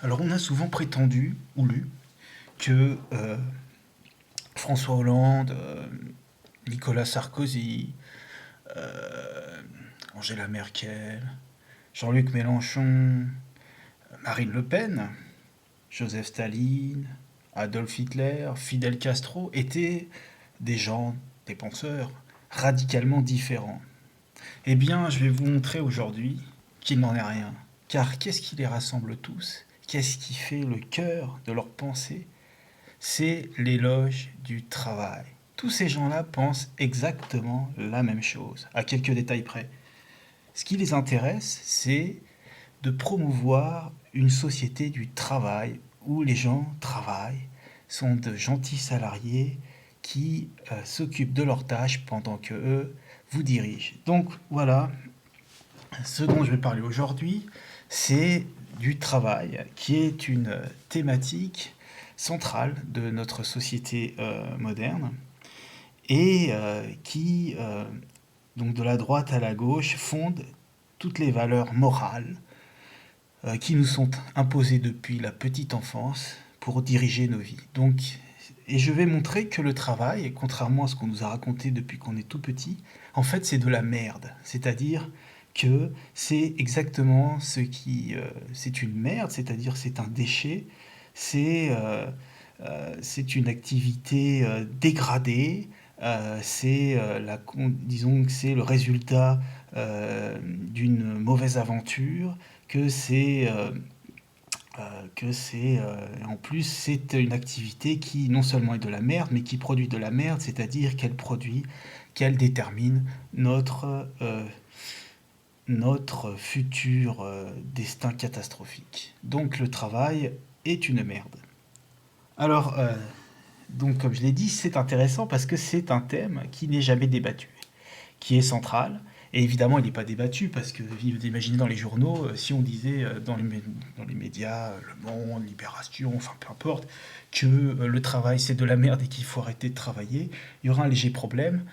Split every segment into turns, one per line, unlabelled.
Alors, on a souvent prétendu ou lu que François Hollande, Nicolas Sarkozy, euh, Angela Merkel, Jean-Luc Mélenchon, Marine Le Pen, Joseph Staline, Adolf Hitler, Fidel Castro étaient des gens, des penseurs radicalement différents. Eh bien, je vais vous montrer aujourd'hui qu'il n'en est rien. Car qu'est-ce qui les rassemble tous? Qu'est-ce qui fait le cœur de leur pensée? C'est l'éloge du travail. Tous ces gens-là pensent exactement la même chose, à quelques détails près. Ce qui les intéresse, c'est de promouvoir une société du travail où les gens travaillent, sont de gentils salariés qui s'occupent de leurs tâches pendant que eux vous dirigent. Donc voilà, ce dont je vais parler aujourd'hui, c'est du travail, qui est une thématique centrale de notre société moderne et qui, donc de la droite à la gauche, fonde toutes les valeurs morales qui nous sont imposées depuis la petite enfance pour diriger nos vies. Donc, et je vais montrer que le travail, contrairement à ce qu'on nous a raconté depuis qu'on est tout petit, en fait c'est de la merde. C'est-à-dire que c'est exactement ce qui... c'est une merde, c'est-à-dire c'est un déchet, c'est c'est une activité dégradée, disons que c'est le résultat d'une mauvaise aventure, que en plus c'est une activité qui non seulement est de la merde, mais qui produit de la merde, c'est-à-dire qu'elle détermine notre futur destin catastrophique. Donc le travail est une merde. Alors, donc comme je l'ai dit, c'est intéressant parce que c'est un thème qui n'est jamais débattu, qui est central. Et évidemment, il n'est pas débattu parce que, vous imaginez dans les journaux, si on disait dans les médias, Le Monde, Libération, enfin peu importe, que le travail c'est de la merde et qu'il faut arrêter de travailler, il y aura un léger problème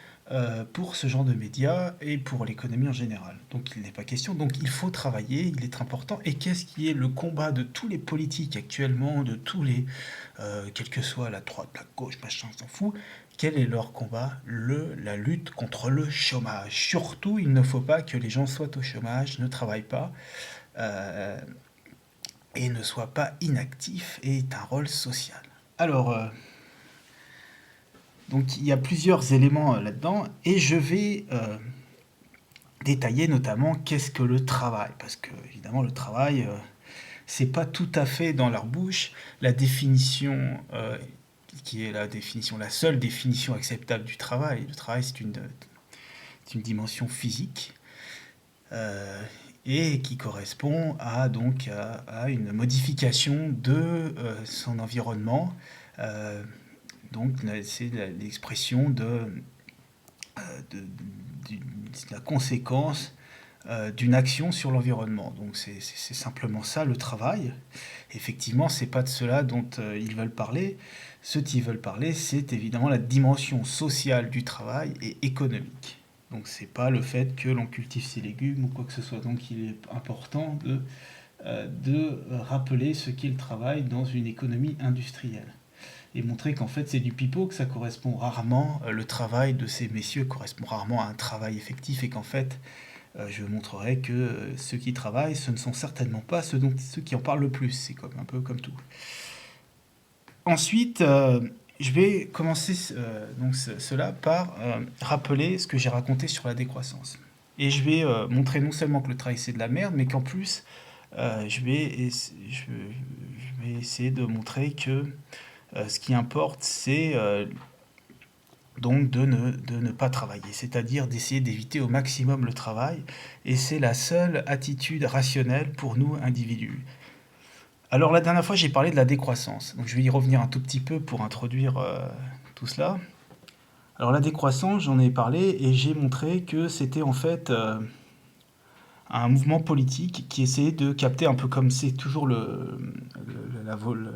pour ce genre de médias et pour l'économie en général. Donc il n'est pas question, donc il faut travailler, il est important. Et qu'est-ce qui est le combat de tous les politiques actuellement, de tous les, quelle que soit la droite, la gauche, machin, on s'en fout, quel est leur combat? La lutte contre le chômage. Surtout, il ne faut pas que les gens soient au chômage, ne travaillent pas euh, et ne soient pas inactifs et aient un rôle social. Alors, donc il y a plusieurs éléments là-dedans et je vais détailler notamment qu'est-ce que le travail. Parce que, évidemment, le travail, c'est pas tout à fait dans leur bouche la définition qui est la seule définition acceptable du travail. Le travail, c'est une dimension physique euh, et qui correspond à une modification de son environnement. Euh, donc, c'est l'expression de- de la conséquence d'une action sur l'environnement. Donc c'est simplement ça le travail. Effectivement, c'est pas de cela dont ils veulent parler. Ce qu'ils veulent parler, c'est évidemment la dimension sociale du travail et économique. Donc c'est pas le fait que l'on cultive ses légumes ou quoi que ce soit. Donc il est important de rappeler ce qu'est le travail dans une économie industrielle. Et montrer qu'en fait c'est du pipeau, que ça correspond rarement, le travail de ces messieurs correspond rarement à un travail effectif et qu'en fait je montrerai que ceux qui travaillent, ce ne sont certainement pas ceux qui en parlent le plus. C'est comme, un peu comme tout. Ensuite, je vais commencer cela par rappeler ce que j'ai raconté sur la décroissance. Et je vais montrer non seulement que le travail c'est de la merde, mais qu'en plus, je vais essayer de montrer que ce qui importe, c'est donc de ne pas travailler, c'est-à-dire d'essayer d'éviter au maximum le travail, et c'est la seule attitude rationnelle pour nous individus. Alors la dernière fois j'ai parlé de la décroissance, donc je vais y revenir un tout petit peu pour introduire tout cela. Alors la décroissance, j'en ai parlé et j'ai montré que c'était en fait un mouvement politique qui essayait de capter un peu comme c'est toujours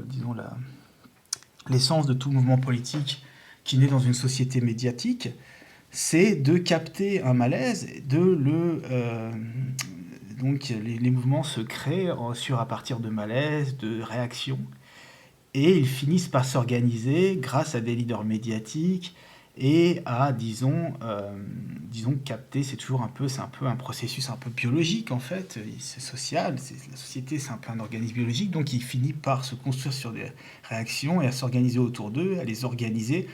disons l'essence de tout mouvement politique qui naît dans une société médiatique, c'est de capter un malaise, Donc les mouvements se créent à partir de malaise, de réactions, et ils finissent par s'organiser grâce à des leaders médiatiques et à, disons capter, c'est un peu un processus un peu biologique en fait, c'est social, la société c'est un peu un organisme biologique, donc il finit par se construire sur des réactions et à s'organiser autour d'eux, à les organiser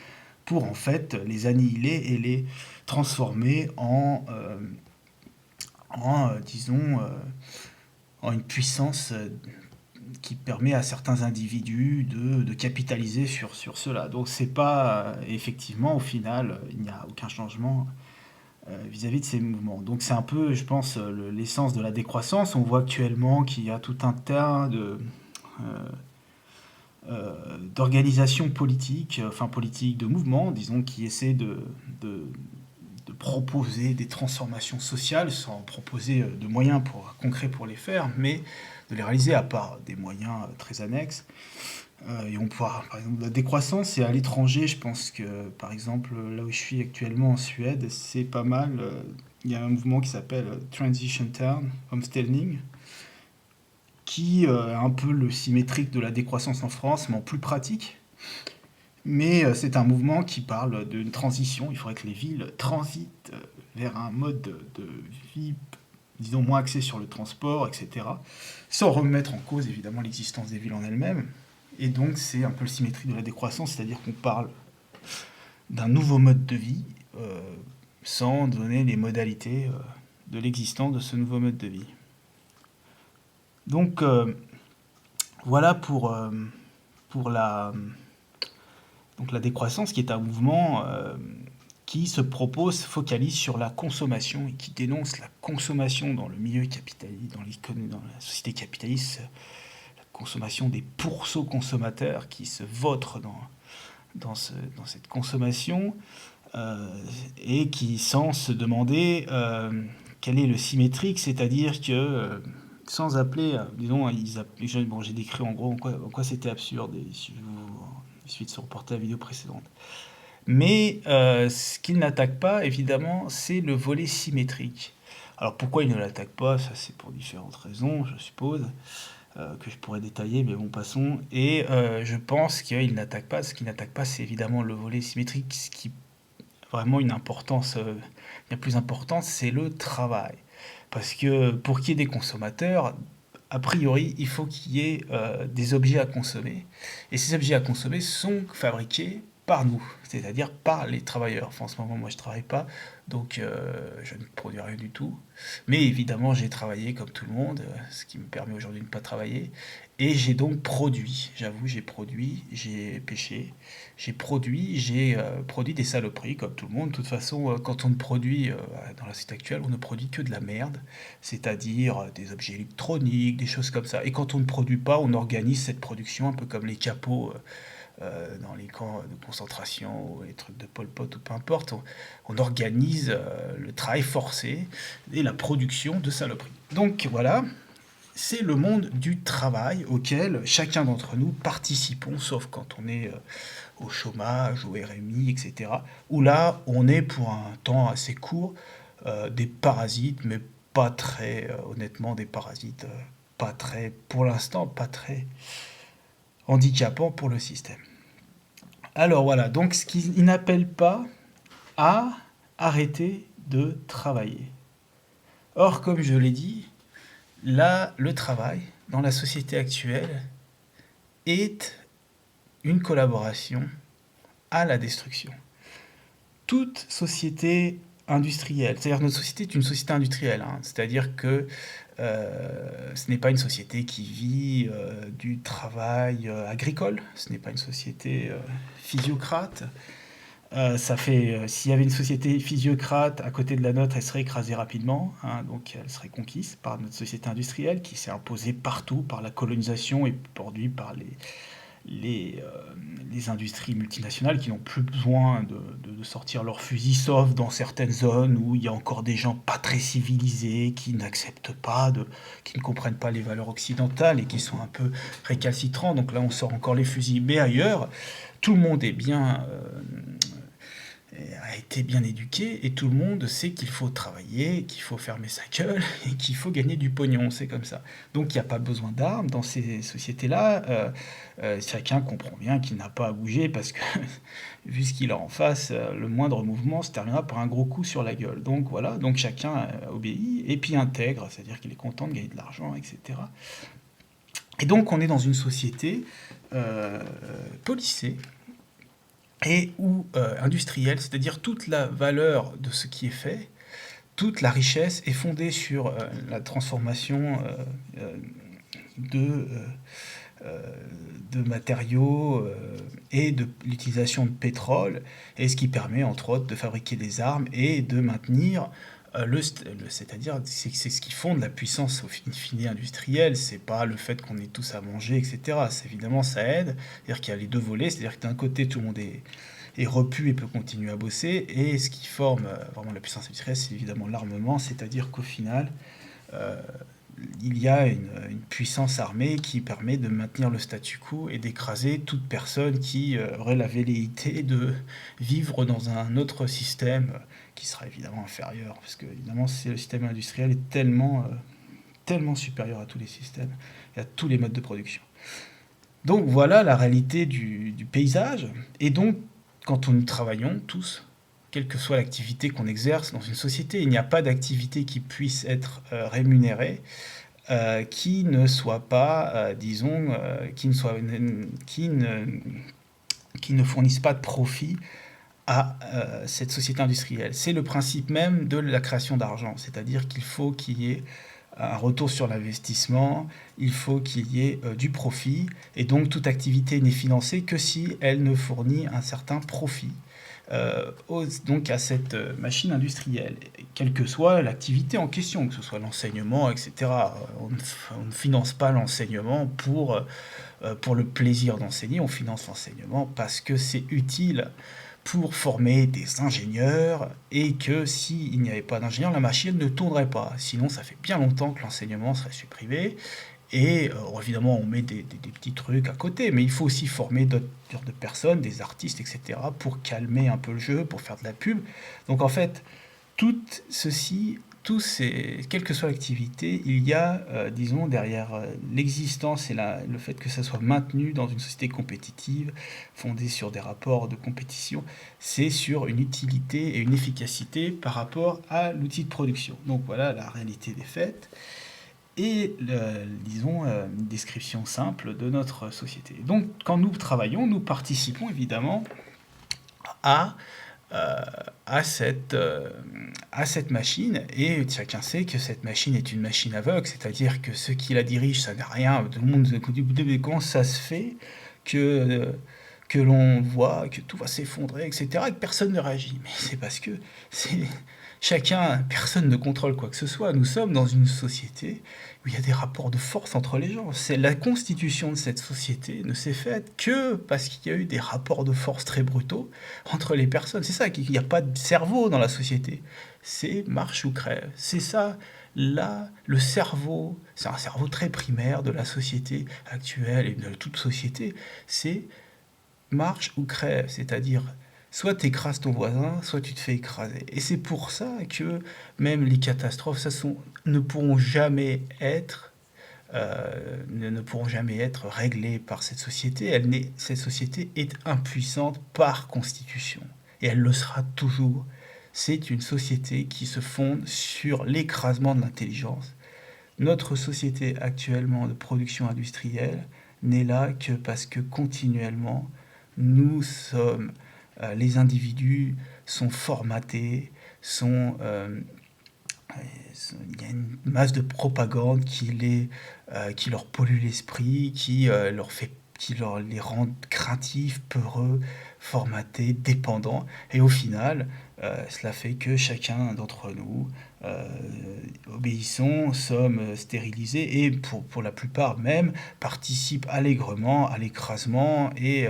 pour en fait les annihiler et les transformer disons, en une puissance qui permet à certains individus de capitaliser sur cela. Donc c'est pas, effectivement, au final, il n'y a aucun changement vis-à-vis de ces mouvements. Donc c'est un peu, je pense, l'essence de la décroissance. On voit actuellement qu'il y a tout un tas euh, d'organisations politiques, enfin politiques, de mouvements, disons, qui essaient de, de proposer des transformations sociales sans proposer de moyens concrets pour les faire, mais de les réaliser à part des moyens très annexes. Et on pourra, par exemple, la décroissance, c'est à l'étranger. Je pense que, par exemple, là où je suis actuellement en Suède, c'est pas mal. Il y a un mouvement qui s'appelle Transition Town Homesteading, qui est un peu le symétrique de la décroissance en France, mais en plus pratique. Mais c'est un mouvement qui parle d'une transition. Il faudrait que les villes transitent vers un mode de vie, disons, moins axé sur le transport, etc. Sans remettre en cause, évidemment, l'existence des villes en elles-mêmes. Et donc, c'est un peu le symétrique de la décroissance, c'est-à-dire qu'on parle d'un nouveau mode de vie sans donner les modalités de l'existence de ce nouveau mode de vie. Donc, voilà pour la décroissance, qui est un mouvement qui se focalise sur la consommation et qui dénonce la consommation dans le milieu capitaliste, dans la société capitaliste, la consommation des pourceaux consommateurs qui se vautrent dans cette consommation et qui, sans se demander quel est le symétrique, c'est-à-dire que sans appeler, disons, bon, j'ai décrit en gros en quoi c'était absurde, et il suffit de se reporter à la vidéo précédente. Mais ce qu'il n'attaque pas, évidemment, c'est le volet symétrique. Alors pourquoi il ne l'attaque pas? Ça, c'est pour différentes raisons, je suppose, que je pourrais détailler, mais bon, passons. Et je pense qu'il n'attaque pas. Ce qu'il n'attaque pas, c'est évidemment le volet symétrique. Ce qui a vraiment une importance bien plus importante, c'est le travail. Parce que pour qu'il y ait des consommateurs, a priori, il faut qu'il y ait des objets à consommer. Et ces objets à consommer sont fabriqués par nous, c'est-à-dire par les travailleurs. Enfin, en ce moment, moi, je travaille pas, donc je ne produis rien du tout. Mais évidemment, j'ai travaillé comme tout le monde, ce qui me permet aujourd'hui de ne pas travailler. Et j'ai donc produit, j'avoue, j'ai produit, j'ai pêché, j'ai produit des saloperies comme tout le monde. De toute façon, quand on ne produit, dans la société actuelle, on ne produit que de la merde, c'est-à-dire des objets électroniques, des choses comme ça. Et quand on ne produit pas, on organise cette production un peu comme les capots dans les camps de concentration ou les trucs de Pol Pot ou peu importe. On organise le travail forcé et la production de saloperies. Donc voilà, c'est le monde du travail auquel chacun d'entre nous participons, sauf quand on est au chômage, au RMI, etc. Où là, on est pour un temps assez court des parasites, mais pas très, honnêtement, des parasites pas très, pour l'instant, pas très handicapants pour le système. Alors voilà, donc ce qui n'appelle pas à arrêter de travailler. Or, comme je l'ai dit, là, le travail, dans la société actuelle, est une collaboration à la destruction. Toute société industrielle, c'est-à-dire notre société est une société industrielle, hein, c'est-à-dire que ce n'est pas une société qui vit du travail agricole, ce n'est pas une société physiocrate. S'il y avait une société physiocrate à côté de la nôtre, elle serait écrasée rapidement, hein, donc elle serait conquise par notre société industrielle qui s'est imposée partout par la colonisation et produite par les, euh, les industries multinationales qui n'ont plus besoin de sortir leurs fusils, sauf dans certaines zones où il y a encore des gens pas très civilisés, qui n'acceptent pas, qui ne comprennent pas les valeurs occidentales et qui sont un peu récalcitrants. Donc là, on sort encore les fusils. Mais ailleurs, tout le monde a été bien éduqué et tout le monde sait qu'il faut travailler, qu'il faut fermer sa gueule et qu'il faut gagner du pognon, c'est comme ça. Donc il n'y a pas besoin d'armes dans ces sociétés-là. Chacun comprend bien qu'il n'a pas à bouger parce que vu ce qu'il a en face, le moindre mouvement se terminera par un gros coup sur la gueule. Donc voilà, donc chacun obéit et puis intègre, c'est-à-dire qu'il est content de gagner de l'argent, etc. Et donc on est dans une société policée et ou industrielle, c'est-à-dire toute la valeur de ce qui est fait, toute la richesse est fondée sur la transformation de, euh, euh, de matériaux et de l'utilisation de pétrole, et ce qui permet entre autres de fabriquer des armes et de maintenir c'est-à-dire c'est ce qui fonde la puissance au fine industrielle, c'est pas le fait qu'on ait tous à manger, etc. C'est, évidemment ça aide, c'est-à-dire qu'il y a les deux volets, c'est-à-dire que d'un côté tout le monde est repu et peut continuer à bosser, et ce qui forme vraiment la puissance industrielle, c'est évidemment l'armement, c'est-à-dire qu'au final, euh, il y a une puissance armée qui permet de maintenir le statu quo et d'écraser toute personne qui aurait la velléité de vivre dans un autre système qui sera évidemment inférieur, parce que évidemment le système industriel est tellement supérieur à tous les systèmes et à tous les modes de production. Donc voilà la réalité du paysage. Et donc, quand nous travaillons tous, quelle que soit l'activité qu'on exerce dans une société, il n'y a pas d'activité qui puisse être rémunérée, qui ne soit pas, disons, qui ne fournisse pas de profit à cette société industrielle. C'est le principe même de la création d'argent, c'est-à-dire qu'il faut qu'il y ait un retour sur l'investissement, il faut qu'il y ait du profit, et donc toute activité n'est financée que si elle ne fournit un certain profit. Donc à cette machine industrielle, quelle que soit l'activité en question, que ce soit l'enseignement, etc. On ne finance pas l'enseignement pour le plaisir d'enseigner, on finance l'enseignement parce que c'est utile pour former des ingénieurs et que s'il n'y avait pas d'ingénieurs, la machine ne tournerait pas. Sinon, ça fait bien longtemps que l'enseignement serait supprimé. Et évidemment, on met des petits trucs à côté, mais il faut aussi former d'autres de personnes, des artistes, etc., pour calmer un peu le jeu, pour faire de la pub. Donc en fait, tout ceci, quelle que soit l'activité, il y a, disons, derrière l'existence et le fait que ça soit maintenu dans une société compétitive, fondée sur des rapports de compétition, c'est sur une utilité et une efficacité par rapport à l'outil de production. Donc voilà la réalité des faits et, disons, une description simple de notre société. Donc quand nous travaillons, nous participons évidemment à euh, à cette, euh, à cette machine, et chacun sait que cette machine est une machine aveugle, c'est-à-dire que ceux qui la dirigent, ça n'a rien, tout le monde se dit comment ça se fait que, euh, que l'on voit que tout va s'effondrer, etc., et que personne ne réagit. Mais c'est parce que c'est personne ne contrôle quoi que ce soit. Nous sommes dans une société où il y a des rapports de force entre les gens. C'est la constitution de cette société ne s'est faite que parce qu'il y a eu des rapports de force très brutaux entre les personnes. C'est ça, qu'il n'y a pas de cerveau dans la société. C'est marche ou crève. C'est ça, là, le cerveau, c'est un cerveau très primaire de la société actuelle et de toute société. C'est marche ou crève, c'est-à-dire soit tu écrases ton voisin, soit tu te fais écraser. Et c'est pour ça que même les catastrophes, ne pourront jamais être ne pourront jamais être réglées par cette société. Cette société est impuissante par constitution. Et elle le sera toujours. C'est une société qui se fonde sur l'écrasement de l'intelligence. Notre société actuellement de production industrielle n'est là que parce que continuellement, nous sommes, les individus sont formatés, il y a une masse de propagande qui leur pollue l'esprit, qui leur les rend craintifs, peureux, formatés, dépendants. Et au final, cela fait que chacun d'entre nous euh, obéissons, sommes stérilisés et pour la plupart même participent allègrement à l'écrasement et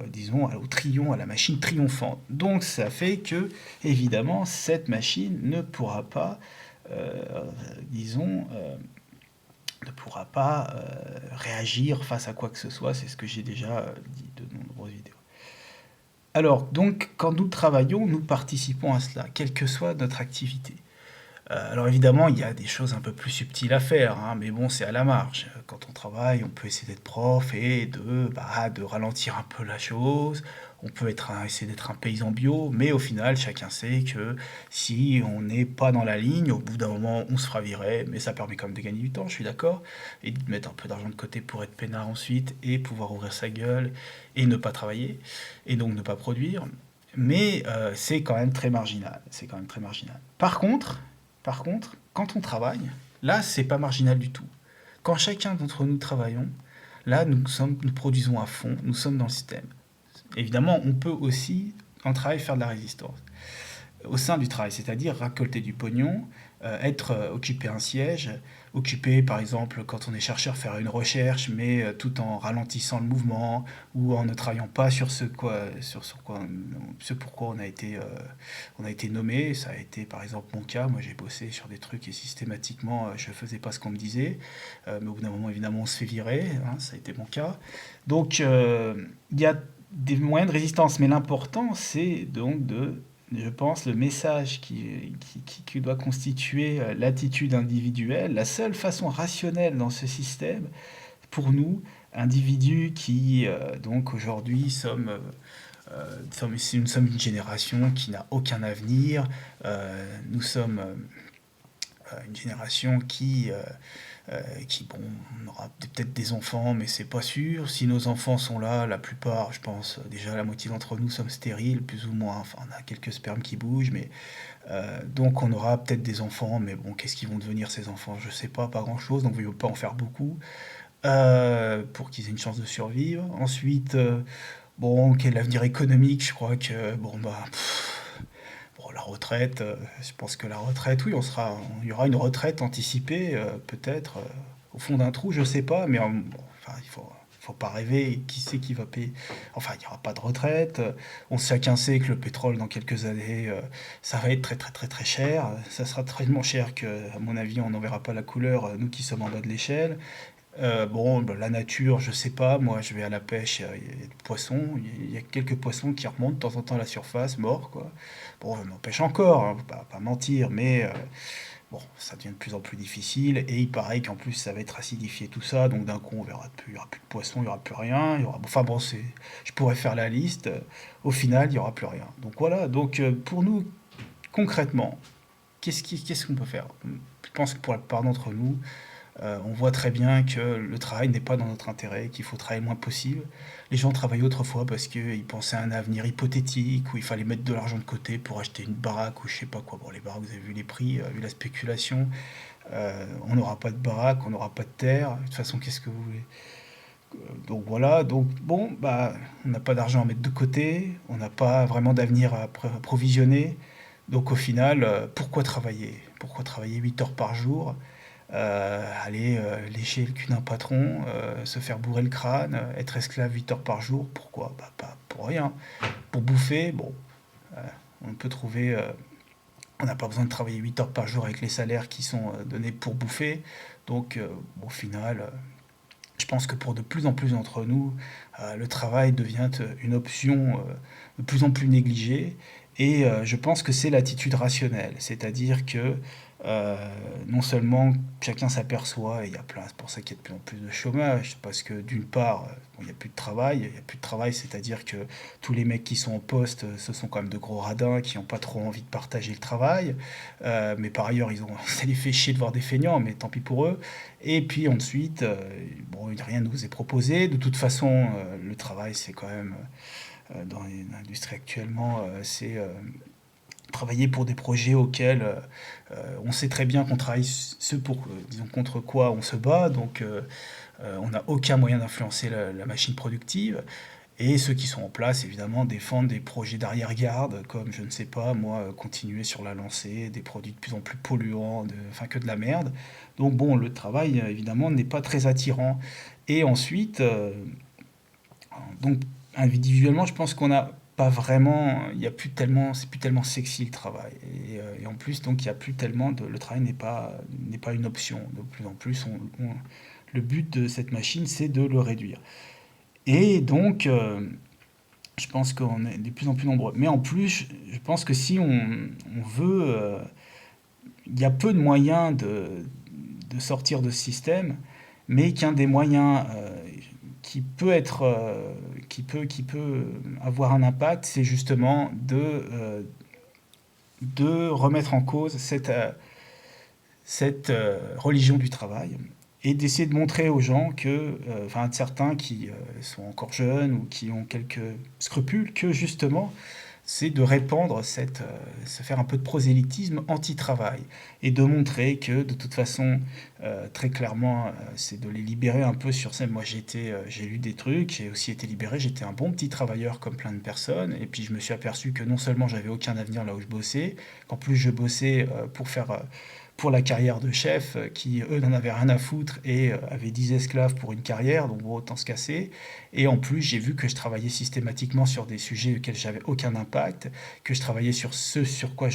disons au triomphe, à la machine triomphante. Donc ça fait que évidemment cette machine ne pourra pas euh, disons, ne pourra pas réagir face à quoi que ce soit. C'est ce que j'ai déjà dit de nombreuses vidéos. Alors, donc, quand nous travaillons, nous participons à cela, quelle que soit notre activité. Alors évidemment, il y a des choses un peu plus subtiles à faire, hein, mais bon, c'est à la marge. Quand on travaille, on peut essayer d'être prof et de ralentir un peu la chose. On peut essayer d'être un paysan bio, mais au final, chacun sait que si on n'est pas dans la ligne, au bout d'un moment, on se fera virer, mais ça permet quand même de gagner du temps, je suis d'accord, et de mettre un peu d'argent de côté pour être peinard ensuite et pouvoir ouvrir sa gueule et ne pas travailler, et donc ne pas produire. Mais c'est quand même très marginal. C'est quand même très marginal. Par contre, quand on travaille, là, c'est pas marginal du tout. Quand chacun d'entre nous travaillons, là, nous produisons à fond, nous sommes dans le système. Évidemment, on peut aussi, en travail, faire de la résistance au sein du travail, c'est-à-dire récolter du pognon, occuper un siège, occuper par exemple quand on est chercheur faire une recherche, mais tout en ralentissant le mouvement ou en ne travaillant pas ce pourquoi on a été nommé. Ça a été par exemple mon cas. Moi j'ai bossé sur des trucs et systématiquement je faisais pas ce qu'on me disait. Mais au bout d'un moment évidemment on se fait virer, hein, ça a été mon cas. Donc il y a des moyens de résistance, mais l'important c'est donc je pense, le message qui doit constituer l'attitude individuelle, la seule façon rationnelle dans ce système, pour nous, individus qui, donc aujourd'hui, nous sommes une génération qui n'a aucun avenir, nous sommes une génération bon, on aura peut-être des enfants, mais c'est pas sûr. Si nos enfants sont là, la plupart, je pense, déjà la moitié d'entre nous sommes stériles, plus ou moins. Enfin, on a quelques spermes qui bougent, mais donc on aura peut-être des enfants, mais bon, qu'est-ce qu'ils vont devenir ces enfants? Je sais pas, pas grand-chose, donc il ne faut pas en faire beaucoup pour qu'ils aient une chance de survivre. Ensuite, bon, quel avenir économique? Je crois que bon bah. Bon, la retraite, je pense que la retraite, oui, il y aura une retraite anticipée, peut-être, au fond d'un trou, je sais pas, mais bon, enfin, faut pas rêver. Qui sait qui va payer? Enfin, il n'y aura pas de retraite. Chacun sait que le pétrole, dans quelques années, ça va être très, très, très, très cher. Ça sera tellement cher que, à mon avis, on n'en verra pas la couleur, nous qui sommes en bas de l'échelle. Bon, bah, la nature, je sais pas. Moi, je vais à la pêche, il y a des poissons. Il y a quelques poissons qui remontent de temps en temps à la surface, morts, quoi. Bon, je m'en pêche encore, hein, faut pas mentir, mais bon, ça devient de plus en plus difficile. Et il paraît qu'en plus, ça va être acidifié tout ça. Donc d'un coup, on verra plus, il y aura plus de poissons, il y aura plus rien. Enfin bon, je pourrais faire la liste. Au final, il y aura plus rien. Donc voilà. Donc pour nous, concrètement, qu'est-ce qu'on peut faire? Je pense que pour la plupart d'entre nous, on voit très bien que le travail n'est pas dans notre intérêt, qu'il faut travailler le moins possible. Les gens travaillaient autrefois parce qu'ils pensaient à un avenir hypothétique où il fallait mettre de l'argent de côté pour acheter une baraque ou je sais pas quoi. Bon, les baraques, vous avez vu les prix, vu la spéculation. On n'aura pas de baraque, on n'aura pas de terre. De toute façon, qu'est-ce que vous voulez? Donc voilà, donc bon, bah, on n'a pas d'argent à mettre de côté, on n'a pas vraiment d'avenir à provisionner. Donc au final, pourquoi travailler? Pourquoi travailler 8 heures par jour? Aller lécher le cul d'un patron, se faire bourrer le crâne, être esclave 8 heures par jour, pourquoi? Bah, pas pour rien. Pour bouffer, bon, euh, on peut trouver. On n'a pas besoin de travailler 8 heures par jour avec les salaires qui sont donnés pour bouffer. Donc, bon, au final, je pense que pour de plus en plus d'entre nous, le travail devient une option de plus en plus négligée. Et je pense que c'est l'attitude rationnelle. C'est-à-dire que non seulement chacun s'aperçoit, et il y a plein, c'est pour ça qu'il y a de plus en plus de chômage, parce que d'une part, bon, il n'y a plus de travail, il n'y a plus de travail, c'est-à-dire que tous les mecs qui sont en poste, ce sont quand même de gros radins qui n'ont pas trop envie de partager le travail, mais par ailleurs, ça les fait chier de voir des feignants, mais tant pis pour eux. Et puis ensuite, bon, rien ne vous est proposé. De toute façon, le travail, c'est quand même, dans l'industrie actuellement, c'est travailler pour des projets auxquels on sait très bien qu'on travaille disons, contre quoi on se bat. Donc, on n'a aucun moyen d'influencer la machine productive. Et ceux qui sont en place, évidemment, défendent des projets d'arrière-garde, comme, je ne sais pas, moi, continuer sur la lancée, des produits de plus en plus polluants, enfin que de la merde. Donc bon, le travail, évidemment, n'est pas très attirant. Et ensuite, donc individuellement, je pense qu'on n'a pas vraiment, il y a plus tellement, c'est plus tellement sexy le travail. Et en plus, donc il y a plus tellement le travail n'est pas une option. De plus en plus, le but de cette machine, c'est de le réduire. Et donc, Je pense qu'on est de plus en plus nombreux. Mais en plus, je pense que si on veut, il y a peu de moyens de sortir de ce système, mais qu'un des moyens qui peut être, qui peut avoir un impact, c'est justement de remettre en cause cette religion du travail et d'essayer de montrer aux gens que, enfin certains qui sont encore jeunes ou qui ont quelques scrupules, que justement c'est de répandre se faire un peu de prosélytisme anti-travail et de montrer que de toute façon, très clairement, c'est de les libérer un peu sur ça. Moi, j'ai lu des trucs, j'ai aussi été libéré, j'étais un bon petit travailleur comme plein de personnes, et puis je me suis aperçu que non seulement j'avais aucun avenir là où je bossais, qu'en plus je bossais pour la carrière de chef, qui eux n'en avaient rien à foutre et avaient 10 esclaves pour une carrière, donc bon, autant se casser. Et en plus, j'ai vu que je travaillais systématiquement sur des sujets auxquels j'avais aucun impact, que je travaillais sur ce sur quoi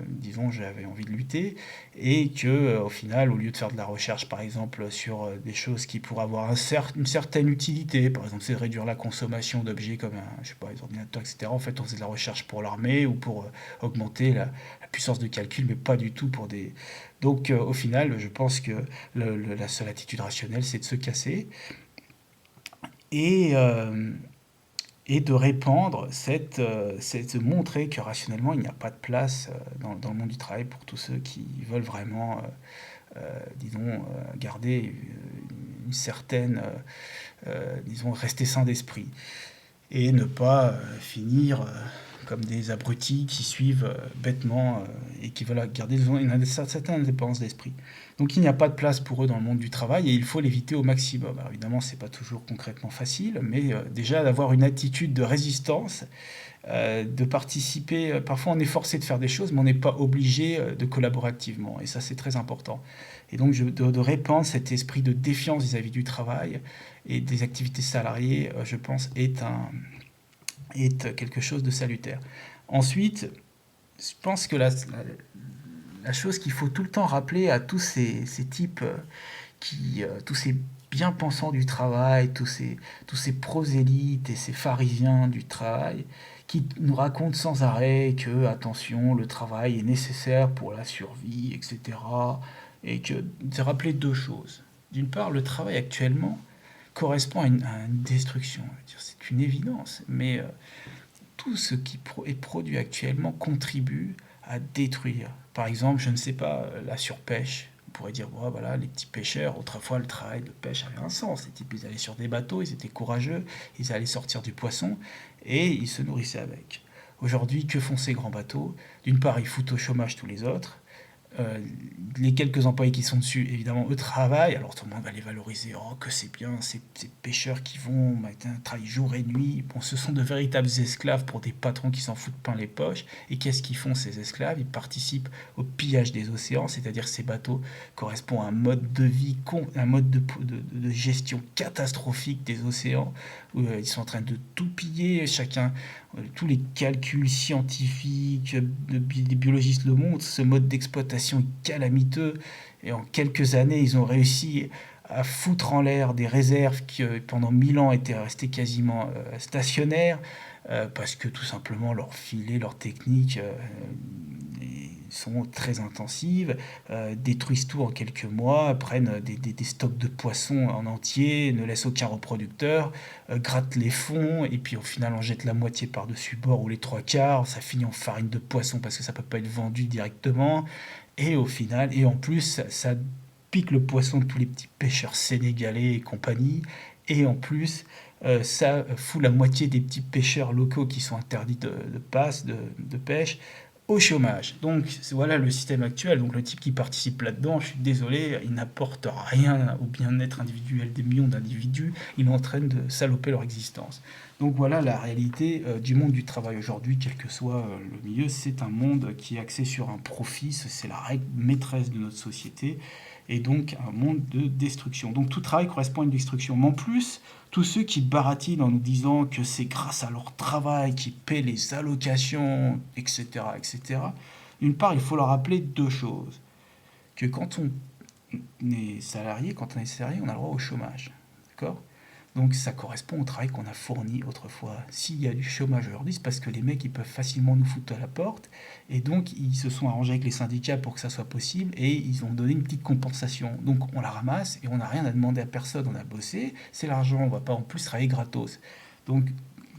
disons, j'avais envie de lutter, et que, au final, au lieu de faire de la recherche, par exemple, sur des choses qui pourraient avoir une certaine utilité, par exemple, c'est de réduire la consommation d'objets comme, je sais pas, les ordinateurs, etc. En fait, on faisait de la recherche pour l'armée ou pour augmenter la puissance de calcul, mais pas du tout pour des... Donc, au final, je pense que la seule attitude rationnelle, c'est de se casser et, euh, et de répandre de montrer que rationnellement, il n'y a pas de place dans le monde du travail pour tous ceux qui veulent vraiment, disons, garder une certaine, disons, rester sain d'esprit et ne pas finir comme des abrutis qui suivent bêtement et qui veulent garder une certaine indépendance d'esprit. Donc il n'y a pas de place pour eux dans le monde du travail et il faut l'éviter au maximum. Alors évidemment, c'est pas toujours concrètement facile, mais déjà d'avoir une attitude de résistance, de participer. Parfois, on est forcé de faire des choses, mais on n'est pas obligé de collaborer activement. Et ça, c'est très important. Et donc, de répandre cet esprit de défiance vis-à-vis du travail et des activités salariées, je pense, est quelque chose de salutaire. Ensuite, je pense que la chose qu'il faut tout le temps rappeler à tous ces types tous ces bien-pensants du travail, tous ces prosélytes et ces pharisiens du travail, qui nous racontent sans arrêt que, attention, le travail est nécessaire pour la survie, etc. Et que de rappeler deux choses. D'une part, le travail actuellement correspond à une destruction. C'est une évidence, mais tout ce qui est produit actuellement contribue à détruire. Par exemple, je ne sais pas, la surpêche. On pourrait dire, bon, voilà, les petits pêcheurs, autrefois le travail de pêche avait un sens. Les types, ils allaient sur des bateaux, ils étaient courageux, ils allaient sortir du poisson et ils se nourrissaient avec. Aujourd'hui, que font ces grands bateaux? D'une part, ils foutent au chômage tous les autres. Euh, les quelques employés qui sont dessus, évidemment, eux travaillent, alors tout le monde va les valoriser. Oh, que c'est bien, ces pêcheurs qui vont matin, travaillent jour et nuit. Bon, ce sont de véritables esclaves pour des patrons qui s'en foutent plein les poches. Et qu'est-ce qu'ils font, ces esclaves? Ils participent au pillage des océans, c'est-à-dire ces bateaux correspondent à un mode de vie, un mode de gestion catastrophique des océans, où ils sont en train de tout piller, chacun tous les calculs scientifiques des biologistes le montrent, ce mode d'exploitation est calamiteux. Et en quelques années, ils ont réussi à foutre en l'air des réserves qui, pendant 1000 ans, étaient restées quasiment stationnaires, parce que tout simplement leurs filets, leurs techniques sont très intensives, détruisent tout en quelques mois, prennent des stocks de poissons en entier, ne laissent aucun reproducteur, grattent les fonds, et puis au final on jette la moitié par-dessus bord ou les trois quarts, ça finit en farine de poisson parce que ça peut pas être vendu directement, et au final, et en plus ça pique le poisson de tous les petits pêcheurs sénégalais et compagnie, et en plus ça fout la moitié des petits pêcheurs locaux qui sont interdits de pêche au chômage. Donc voilà le système actuel. Donc le type qui participe là-dedans, je suis désolé, il n'apporte rien au bien-être individuel des millions d'individus. Il est en train de saloper leur existence. Donc voilà la réalité du monde du travail aujourd'hui, quel que soit le milieu. C'est un monde qui est axé sur un profit. C'est la règle maîtresse de notre société. Et donc un monde de destruction. Donc tout travail correspond à une destruction. Mais en plus, tous ceux qui baratinent en nous disant que c'est grâce à leur travail qu'ils paient les allocations, etc., etc., d'une part, il faut leur rappeler deux choses. Que quand on est salarié, on a le droit au chômage. D'accord? Donc ça correspond au travail qu'on a fourni autrefois. S'il y a du chômage aujourd'hui, c'est parce que les mecs, ils peuvent facilement nous foutre à la porte. Et donc, ils se sont arrangés avec les syndicats pour que ça soit possible. Et ils ont donné une petite compensation. Donc, on la ramasse et on n'a rien à demander à personne. On a bossé, c'est l'argent. On ne va pas en plus travailler gratos. Donc,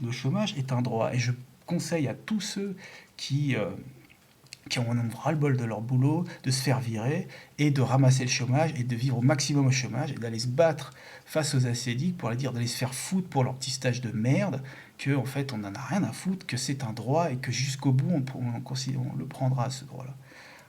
le chômage est un droit. Et je conseille à tous ceux qui, euh, qui en ont ras-le-bol de leur boulot, de se faire virer et de ramasser le chômage et de vivre au maximum au chômage et d'aller se battre face aux assédiques pour aller dire d'aller se faire foutre pour leur petit stage de merde, que en fait on n'en a rien à foutre, que c'est un droit et que jusqu'au bout on le prendra ce droit-là.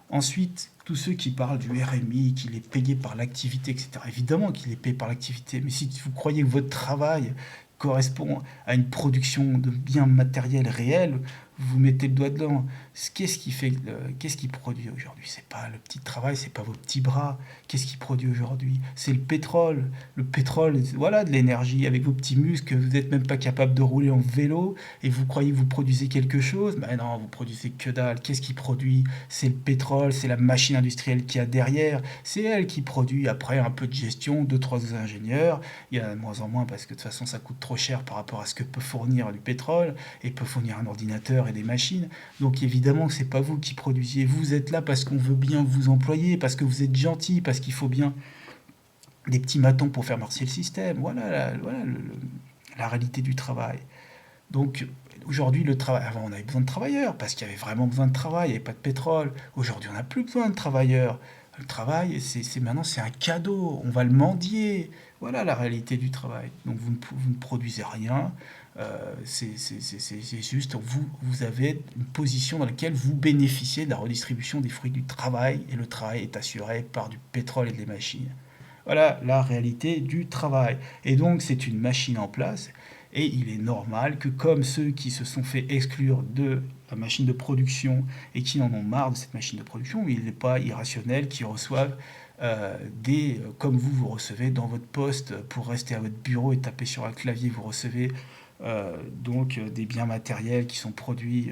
Ensuite, tous ceux qui parlent du RMI, qu'il est payé par l'activité, etc. Évidemment qu'il est payé par l'activité, mais si vous croyez que votre travail correspond à une production de biens matériels réels, vous mettez le doigt dedans. Qu'est-ce qui produit aujourd'hui? C'est pas le petit travail, c'est pas vos petits bras. Qu'est-ce qui produit aujourd'hui? C'est le pétrole. Le pétrole, voilà de l'énergie. Avec vos petits muscles, vous n'êtes même pas capable de rouler en vélo et vous croyez que vous produisez quelque chose? Ben non, vous produisez que dalle. Qu'est-ce qui produit? C'est le pétrole, c'est la machine industrielle qu'il y a derrière. C'est elle qui produit. Après, un peu de gestion, deux, trois ingénieurs. Il y en a de moins en moins parce que de toute façon, ça coûte trop cher par rapport à ce que peut fournir du pétrole et peut fournir un ordinateur et des machines. Donc évidemment que c'est pas vous qui produisiez. Vous êtes là parce qu'on veut bien vous employer, parce que vous êtes gentil, parce qu'il faut bien des petits matons pour faire marcher le système. La réalité du travail. Donc aujourd'hui, le travail. Avant, on avait besoin de travailleurs parce qu'il y avait vraiment besoin de travail, il n'y avait pas de pétrole. Aujourd'hui, on n'a plus besoin de travailleurs. Le travail, maintenant, c'est un cadeau. On va le mendier. Voilà la réalité du travail. Donc vous ne produisez rien. C'est juste, vous avez une position dans laquelle vous bénéficiez de la redistribution des fruits du travail et le travail est assuré par du pétrole et des machines. Voilà la réalité du travail. Et donc c'est une machine en place et il est normal que comme ceux qui se sont fait exclure de la machine de production et qui en ont marre de cette machine de production, il n'est pas irrationnel qu'ils reçoivent comme vous recevez dans votre poste pour rester à votre bureau et taper sur un clavier, vous recevez des biens matériels qui sont produits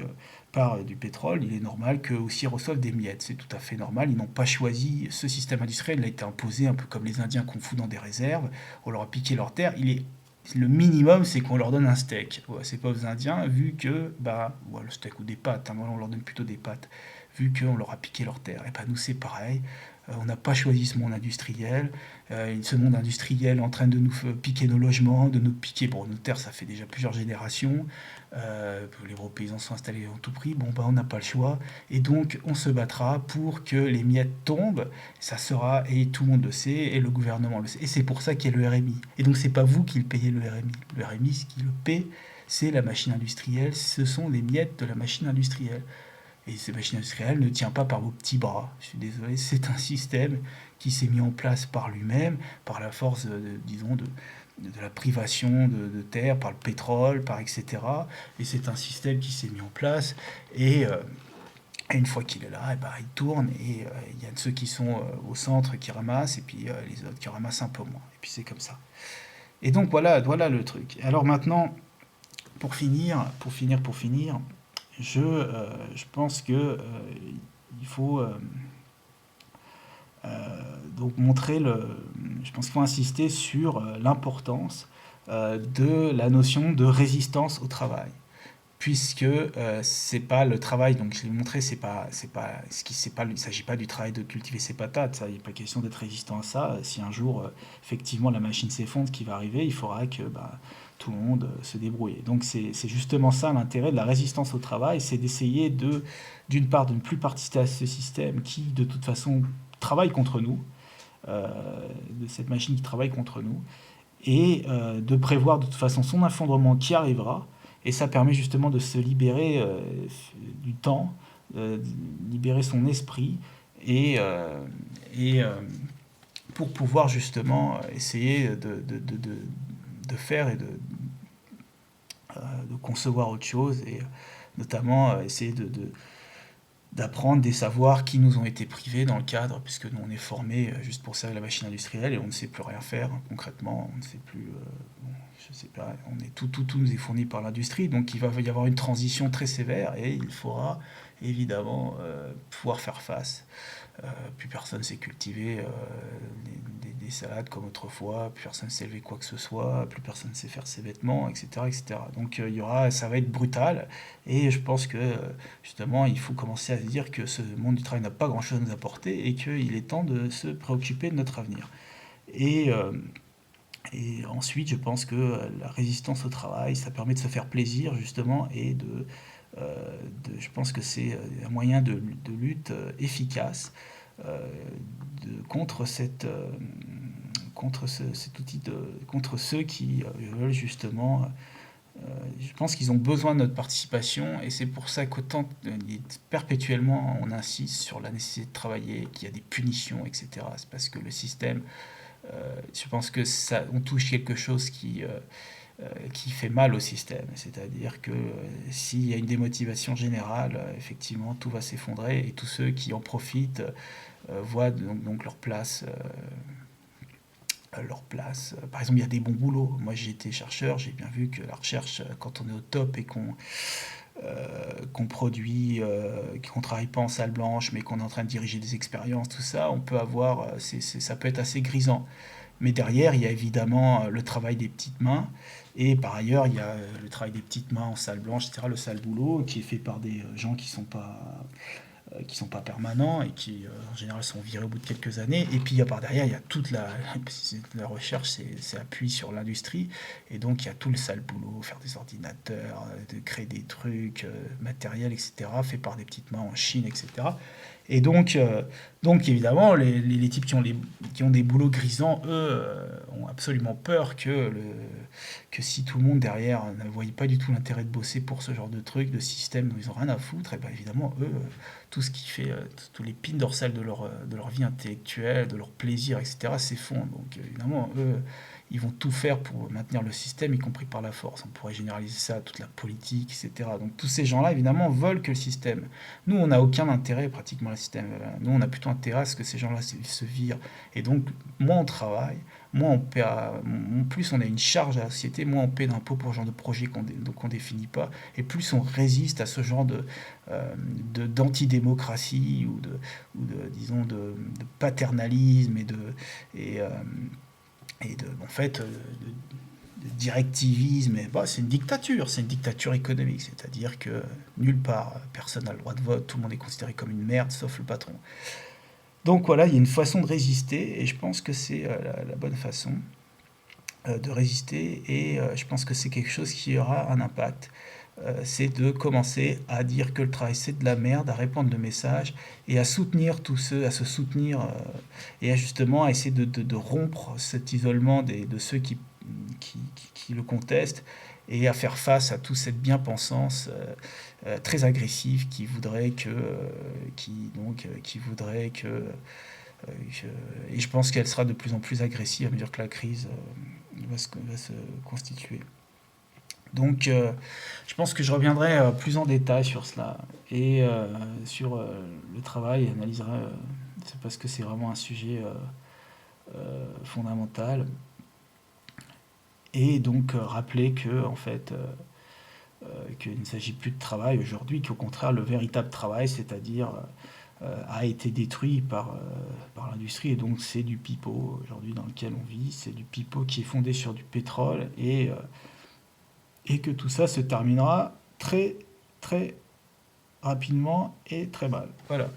par du pétrole, il est normal qu'eux aussi reçoivent des miettes. C'est tout à fait normal. Ils n'ont pas choisi ce système industriel. Il a été imposé un peu comme les Indiens qu'on fout dans des réserves. On leur a piqué leurs terres. Le minimum, c'est qu'on leur donne un steak. Ouais, ces pauvres Indiens, vu que, le steak ou des pâtes, hein, on leur donne plutôt des pâtes, vu qu'on leur a piqué leurs terres. Et nous, c'est pareil. On n'a pas choisi ce monde industriel. Ce monde industriel est en train de nous piquer nos logements, de nous piquer. Bon, nos terres, ça fait déjà plusieurs générations. Les gros paysans sont installés en tout prix. Bon, on n'a pas le choix. Et donc, on se battra pour que les miettes tombent. Ça sera, et tout le monde le sait, et le gouvernement le sait. Et c'est pour ça qu'il y a le RMI. Et donc, c'est pas vous qui le payez, le RMI. Le RMI, ce qui le paie, c'est la machine industrielle. Ce sont les miettes de la machine industrielle. Et cette machine industrielle ne tient pas par vos petits bras. Je suis désolé, c'est un système qui s'est mis en place par lui-même, par la force, de la privation de terre, par le pétrole, par etc. Et c'est un système qui s'est mis en place. Et une fois qu'il est là, il tourne. Et il y a ceux qui sont au centre qui ramassent, et puis les autres qui ramassent un peu moins. Et puis c'est comme ça. Et donc voilà le truc. Alors maintenant, pour finir, je pense que il faut donc montrer je pense qu'il faut insister sur l'importance de la notion de résistance au travail, puisque c'est pas le travail. Donc je l'ai montré, il s'agit pas du travail de cultiver ses patates. Ça, il n'est pas question d'être résistant à ça. Si un jour effectivement la machine s'effondre, ce qui va arriver, il faudra que tout le monde se débrouille. Donc c'est justement ça l'intérêt de la résistance au travail, c'est d'essayer d'une part, de ne plus participer à ce système qui, de toute façon, travaille contre nous, de cette machine qui travaille contre nous, et de prévoir de toute façon son effondrement qui arrivera, et ça permet justement de se libérer du temps, de libérer son esprit, et, euh, et pour pouvoir justement essayer de faire et de concevoir autre chose, et notamment essayer d'apprendre des savoirs qui nous ont été privés dans le cadre, puisque nous on est formé juste pour servir la machine industrielle et on ne sait plus rien faire, hein, concrètement, on ne sait plus, je sais pas, tout nous est fourni par l'industrie, donc il va y avoir une transition très sévère et il faudra évidemment pouvoir faire face. Plus personne sait cultiver des salades comme autrefois, plus personne sait élever quoi que ce soit, plus personne sait faire ses vêtements, etc., etc. Donc ça va être brutal, et je pense que justement il faut commencer à se dire que ce monde du travail n'a pas grand-chose à nous apporter et qu'il est temps de se préoccuper de notre avenir. Et, euh, et ensuite, je pense que la résistance au travail, ça permet de se faire plaisir justement, je pense que c'est un moyen de lutte efficace euh, contre cet outil contre ceux qui veulent justement. Je pense qu'ils ont besoin de notre participation, et c'est pour ça qu'autant perpétuellement on insiste sur la nécessité de travailler, qu'il y a des punitions, etc. C'est parce que le système, je pense que ça, on touche quelque chose qui fait mal au système. C'est-à-dire que s'il y a une démotivation générale, effectivement, tout va s'effondrer, et tous ceux qui en profitent voient donc leur place. Par exemple, il y a des bons boulots. Moi, j'ai été chercheur, j'ai bien vu que la recherche, quand on est au top et qu'on produit, qu'on travaille pas en salle blanche, mais qu'on est en train de diriger des expériences, tout ça, on peut avoir, ça peut être assez grisant. Mais derrière, il y a évidemment le travail des petites mains. Et par ailleurs, il y a le travail des petites mains en salle blanche, etc., le sale boulot, qui est fait par des gens qui sont pas permanents, et qui en général sont virés au bout de quelques années. Et puis par derrière, il y a toute la recherche, c'est appuyé sur l'industrie, et donc il y a tout le sale boulot, faire des ordinateurs, de créer des trucs matériels, etc., fait par des petites mains en Chine, etc. Et donc évidemment, les types qui ont des boulots grisants, eux, ont absolument peur que si tout le monde derrière ne voyait pas du tout l'intérêt de bosser pour ce genre de truc, de système dont ils ont rien à foutre, et ben évidemment, eux, tout ce qui fait, tous les pins dorsales de leur vie intellectuelle, de leur plaisir, etc., s'effondrent. Donc évidemment, eux, ils vont tout faire pour maintenir le système, y compris par la force. On pourrait généraliser ça à toute la politique, etc. Donc tous ces gens-là, évidemment, veulent que le système. Nous, on n'a aucun intérêt pratiquement à le système. Nous, on a plutôt intérêt à ce que ces gens-là se virent. Et donc, moins on travaille, moins on paie plus on a une charge à la société, moins on paie d'impôts pour ce genre de projet qu'on définit pas, et plus on résiste à ce genre d'antidémocratie, disons, de paternalisme, et, euh, en fait, de directivisme. Et, bah, c'est une dictature économique, c'est-à-dire que nulle part, personne n'a le droit de vote, tout le monde est considéré comme une merde, sauf le patron. Donc voilà, il y a une façon de résister, et je pense que c'est la bonne façon de résister, et je pense que c'est quelque chose qui aura un impact. C'est de commencer à dire que le travail c'est de la merde, à répandre le message, et à soutenir tous ceux, à se soutenir, et à justement à essayer de rompre cet isolement de ceux qui le contestent, et à faire face à toute cette bien-pensance très agressive qui voudrait et je pense qu'elle sera de plus en plus agressive à mesure que la crise va se constituer. Donc, je pense que je reviendrai plus en détail sur cela, et sur le travail, et analyserai, c'est parce que c'est vraiment un sujet fondamental. Et donc, rappeler que, en fait, qu'il ne s'agit plus de travail aujourd'hui, qu'au contraire, le véritable travail, c'est-à-dire a été détruit par l'industrie, et donc c'est du pipeau aujourd'hui dans lequel on vit, c'est du pipeau qui est fondé sur du pétrole, et que tout ça se terminera très très rapidement et très mal. Voilà.